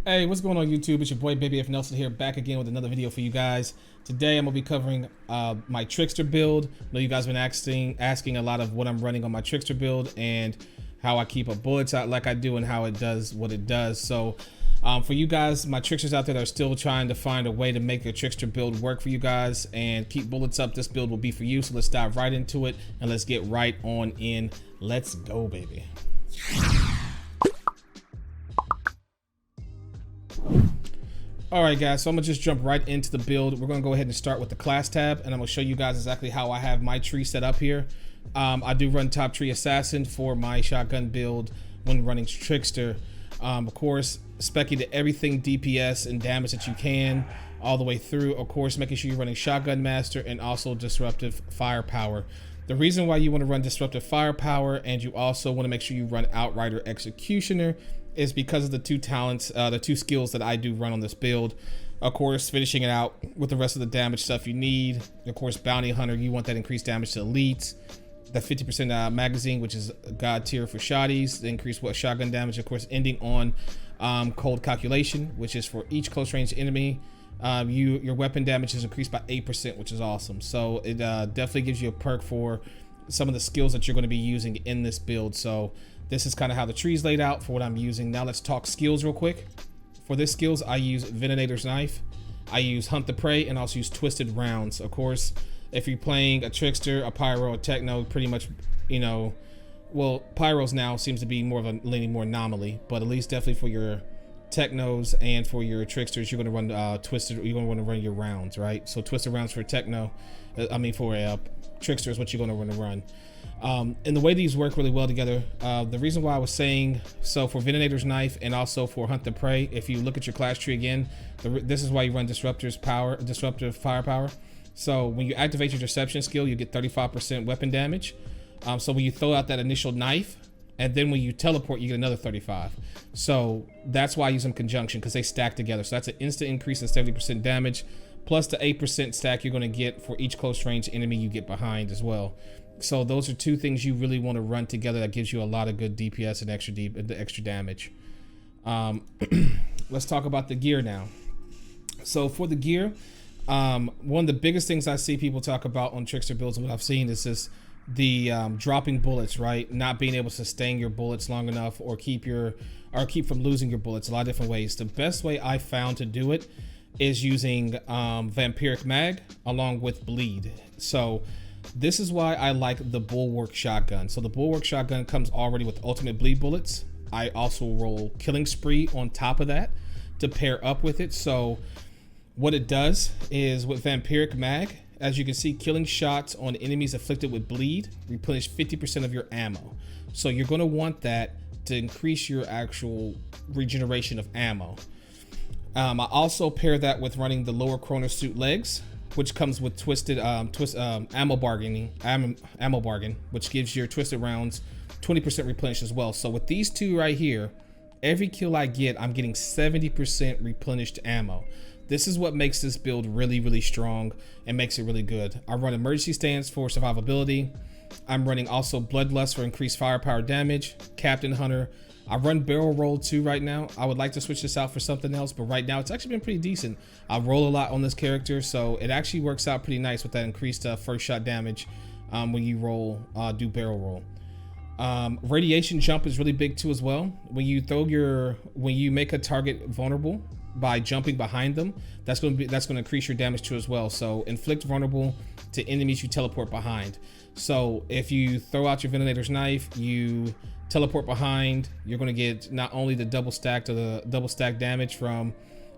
Hey, what's going on YouTube? It's your boy BabyFNelson here, back again with another video for you guys. Today I'm gonna be covering my Trickster build. I know you guys have been asking a lot of what I'm running on my Trickster build and how I keep up bullets out like I do and how it does what it does. So for you guys, my Tricksters out there that are still trying to find a way to make a Trickster build work for you guys and keep bullets up, this build will be for you. So let's dive right into it and let's get right on in. Let's go, baby. Alright guys, so I'm gonna just jump right into the build. We're gonna go ahead and start with the class tab, and I'm gonna show you guys exactly how I have my tree set up here. I do run top tree assassin for my shotgun build when running Trickster. Of course, specking to everything DPS and damage that you can all the way through. Of course, making sure you're running shotgun master and also disruptive firepower. The reason why you want to run disruptive firepower and you also want to make sure you run outrider executioner is because of the two talents, the two skills that I do run on this build. Of course, finishing it out with the rest of the damage stuff you need. Of course, bounty hunter, you want that increased damage to elites. The 50% magazine, which is god tier for shotties. The increased shotgun damage, of course, ending on cold calculation, which is for each close range enemy. Your weapon damage is increased by 8%, which is awesome. So it definitely gives you a perk for some of the skills that you're going to be using in this build. So this is kind of how the tree's laid out for what I'm using. Now let's talk skills real quick. For this skills, I use Venenator's Knife, I use Hunt the Prey, and also use Twisted Rounds. Of course, if you're playing a Trickster, a Pyro, a Techno, pretty much, you know, well, Pyros now seems to be more of a leaning more anomaly, but at least definitely for your Technos and for your Tricksters, you're going to run Twisted, you're going to want to run your rounds, right? So Twisted Rounds for Techno, for a Trickster is what you're going to want to run. And the way these work really well together, the reason why I was saying, so for Venenator's Knife and also for Hunt the Prey, if you look at your class tree again, this is why you run disruptive firepower. So when you activate your deception skill, you get 35% weapon damage. So when you throw out that initial knife, and then when you teleport, you get another 35. So that's why I use them conjunction, because they stack together. So that's an instant increase in 70% damage, plus the 8% stack you're going to get for each close range enemy you get behind as well. So those are two things you really want to run together that gives you a lot of good DPS and extra damage. Let's talk about the gear now. So for the gear, one of the biggest things I see people talk about on Trickster builds, what I've seen is this, the dropping bullets, right? Not being able to sustain your bullets long enough or keep from losing your bullets. A lot of different ways. The best way I found to do it is using Vampiric Mag along with Bleed. So this is why I like the Bulwark shotgun. So the Bulwark shotgun comes already with ultimate bleed bullets. I also roll Killing Spree on top of that to pair up with it. So what it does is with Vampiric Mag, as you can see, killing shots on enemies afflicted with bleed replenish 50% of your ammo. So you're going to want that to increase your actual regeneration of ammo. I also pair that with running the lower chrono suit legs, which comes with twisted ammo bargain, which gives your twisted rounds 20% replenish as well. So with these two right here, every kill I get, I'm getting 70% replenished ammo. This is what makes this build really, really strong and makes it really good. I run emergency stance for survivability. I'm running also Bloodlust for increased firepower damage, Captain Hunter. I run barrel roll too right now. I would like to switch this out for something else, but right now it's actually been pretty decent. I roll a lot on this character, so it actually works out pretty nice with that increased first shot damage when you roll, do barrel roll. Radiation jump is really big too as well. When you make a target vulnerable by jumping behind them, that's going to increase your damage too as well. So inflict vulnerable to enemies you teleport behind. So if you throw out your Venenator's Knife, you teleport behind, you're going to get not only the double stack damage from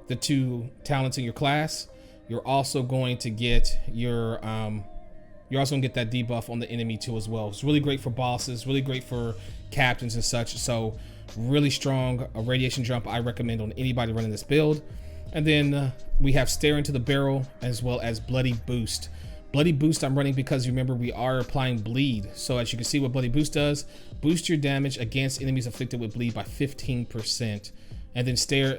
the two talents in your class, you're also going to get your that debuff on the enemy too as well. It's really great for bosses, really great for captains and such. So really strong radiation jump I recommend on anybody running this build. And then we have Stare into the Barrel as well as Bloody Boost. Bloody Boost I'm running because remember we are applying bleed. So as you can see what Bloody Boost does, boost your damage against enemies afflicted with bleed by 15%. And then stare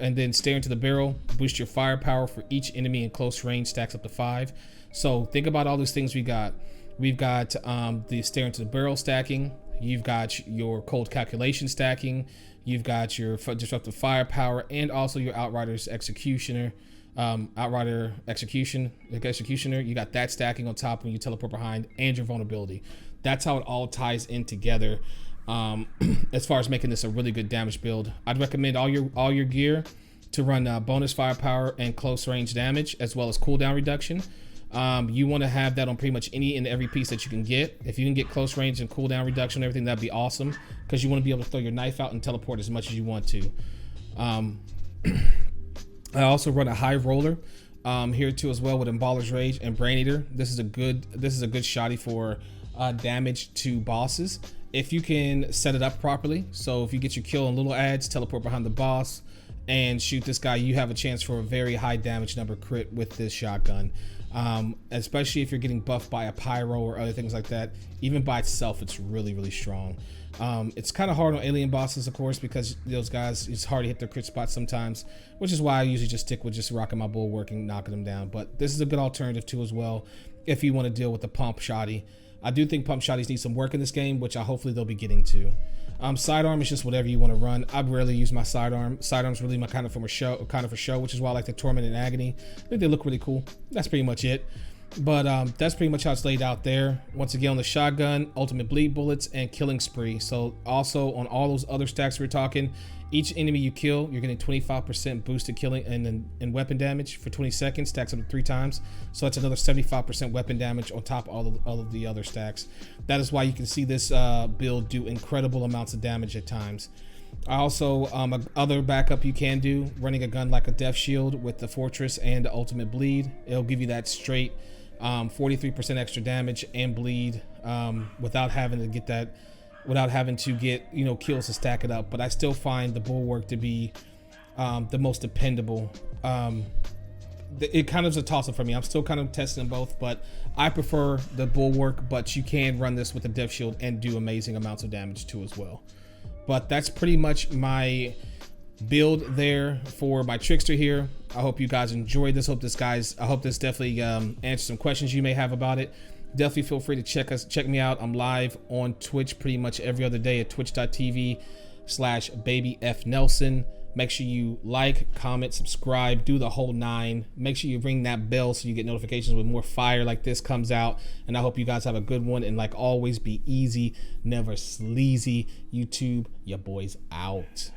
into the barrel, boost your firepower for each enemy in close range, stacks up to 5. So think about all these things we got. We've got the Stare into the Barrel stacking. You've got your cold calculation stacking. You've got your disruptive firepower, and also your Outrider's executioner. Outrider executioner. You got that stacking on top when you teleport behind, and your vulnerability. That's how it all ties in together. As far as making this a really good damage build, I'd recommend all your gear to run bonus firepower and close range damage, as well as cooldown reduction. You want to have that on pretty much any and every piece that you can get. If you can get close range and cooldown reduction and everything, that'd be awesome, because you want to be able to throw your knife out and teleport as much as you want to. I also run a high roller here too as well, with Emballer's Rage and Brain Eater. This is a good shotty for damage to bosses if you can set it up properly. So if you get your kill on little ads, teleport behind the boss and shoot this guy, you have a chance for a very high damage number crit with this shotgun. Especially if you're getting buffed by a pyro or other things like that. Even by itself, it's really strong. It's kind of hard on alien bosses, of course, because those guys, it's hard to hit their crit spots sometimes, which is why I usually just stick with just rocking my bulwark and knocking them down. But this is a good alternative too as well if you want to deal with the pump shotty. I do think pump shotties need some work in this game, which hopefully they'll be getting to. Sidearm is just whatever you want to run. I rarely use my sidearm. Sidearm's really my kind of for show, which is why I like the Torment and Agony. I think they look really cool. That's pretty much it. But that's pretty much how it's laid out there. Once again, on the shotgun, ultimate bleed bullets, and killing spree. So also on all those other stacks we're talking, each enemy you kill, you're getting 25% boosted killing and weapon damage for 20 seconds, stacks up to 3 times. So that's another 75% weapon damage on top of all of the other stacks. That is why you can see this build do incredible amounts of damage at times. Also, other backup you can do, running a gun like a Death Shield with the Fortress and the Ultimate Bleed. It'll give you that straight 43% extra damage and bleed without having to get kills to stack it up. But I still find the Bulwark to be the most dependable. It kind of is a toss-up for me. I'm still kind of testing them both, but I prefer the Bulwark. But you can run this with the Death Shield and do amazing amounts of damage too as well. But that's pretty much my build there for my Trickster here. I hope you guys enjoyed this. I hope this definitely answers some questions you may have about it. Definitely feel free to check me out. I'm live on Twitch pretty much every other day at twitch.tv/BabyFNelson. Make sure you like, comment, subscribe, do the whole 9. Make sure you ring that bell so you get notifications when more fire like this comes out. And I hope you guys have a good one. And like always, be easy, never sleazy. YouTube, your boys out.